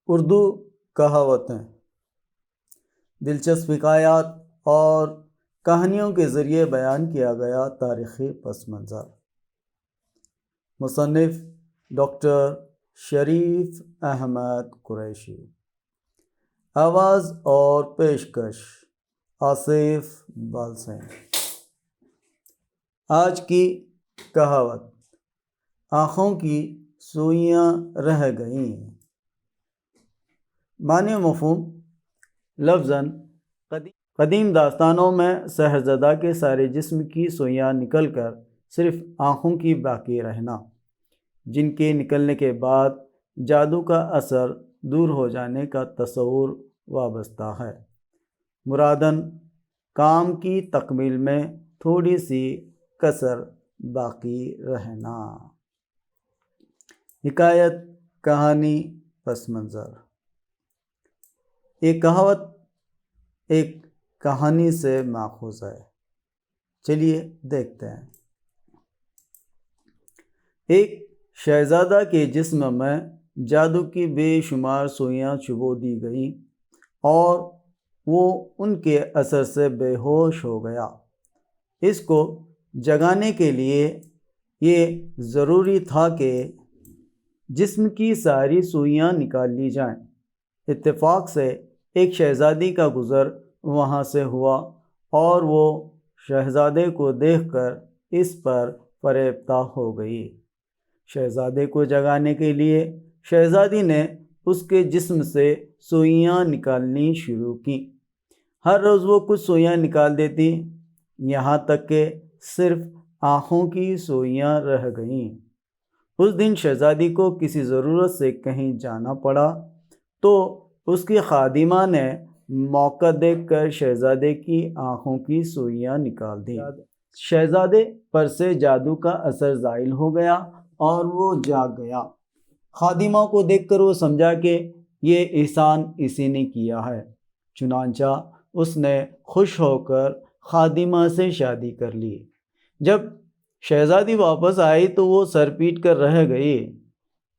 اردو کہاوتیں دلچسپ حکایات اور کہانیوں کے ذریعے بیان کیا گیا تاریخی پس منظر۔ مصنف ڈاکٹر شریف احمد قریشی، آواز اور پیشکش آصف بالسین۔ آج کی کہاوت، آنکھوں کی سوئیاں رہ گئیں۔ معنی و مفہوم۔ لفظاً قدیم داستانوں میں شہزادہ کے سارے جسم کی سوئیاں نکل کر صرف آنکھوں کی باقی رہنا، جن کے نکلنے کے بعد جادو کا اثر دور ہو جانے کا تصور وابستہ ہے۔ مراداً کام کی تکمیل میں تھوڑی سی کسر باقی رہنا۔ حکایت، کہانی، پس منظر۔ یہ کہاوت ایک کہانی سے ماخوذ ہے، چلیے دیکھتے ہیں۔ ایک شہزادہ کے جسم میں جادو کی بے شمار سوئیاں چبو دی گئیں اور وہ ان کے اثر سے بے ہوش ہو گیا۔ اس کو جگانے کے لیے یہ ضروری تھا کہ جسم کی ساری سوئیاں نکال لی جائیں۔ اتفاق سے ایک شہزادی کا گزر وہاں سے ہوا اور وہ شہزادے کو دیکھ کر اس پر فریفتہ ہو گئی۔ شہزادے کو جگانے کے لیے شہزادی نے اس کے جسم سے سوئیاں نکالنی شروع کی۔ ہر روز وہ کچھ سوئیاں نکال دیتی، یہاں تک کہ صرف آنکھوں کی سوئیاں رہ گئیں۔ اس دن شہزادی کو کسی ضرورت سے کہیں جانا پڑا تو اس کی خادمہ نے موقع دیکھ کر شہزادے کی آنکھوں کی سوئیاں نکال دیں۔ شہزادے پر سے جادو کا اثر زائل ہو گیا اور وہ جاگ گیا۔ خادمہ کو دیکھ کر وہ سمجھا کہ یہ احسان اسی نے کیا ہے، چنانچہ اس نے خوش ہو کر خادمہ سے شادی کر لی۔ جب شہزادی واپس آئی تو وہ سر پیٹ کر رہ گئی۔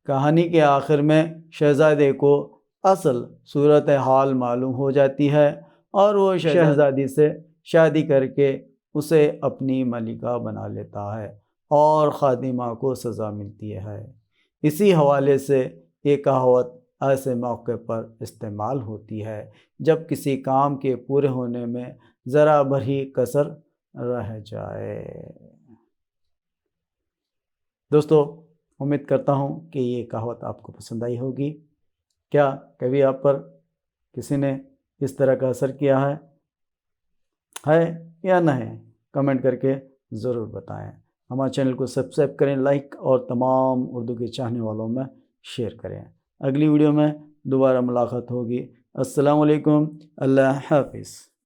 کہانی کے آخر میں شہزادے کو اصل صورتحال معلوم ہو جاتی ہے اور وہ شہزادی سے شادی کر کے اسے اپنی ملکہ بنا لیتا ہے اور خادمہ کو سزا ملتی ہے۔ اسی حوالے سے یہ کہاوت ایسے موقع پر استعمال ہوتی ہے جب کسی کام کے پورے ہونے میں ذرا بھر ہی کسر رہ جائے۔ دوستو، امید کرتا ہوں کہ یہ کہاوت آپ کو پسند آئی ہوگی۔ کیا کبھی آپ پر کسی نے اس طرح کا اثر کیا ہے یا نہیں؟ کمنٹ کر کے ضرور بتائیں۔ ہمارے چینل کو سبسکرائب کریں، لائک اور تمام اردو کے چاہنے والوں میں شیئر کریں۔ اگلی ویڈیو میں دوبارہ ملاقات ہوگی۔ السلام علیکم، اللہ حافظ۔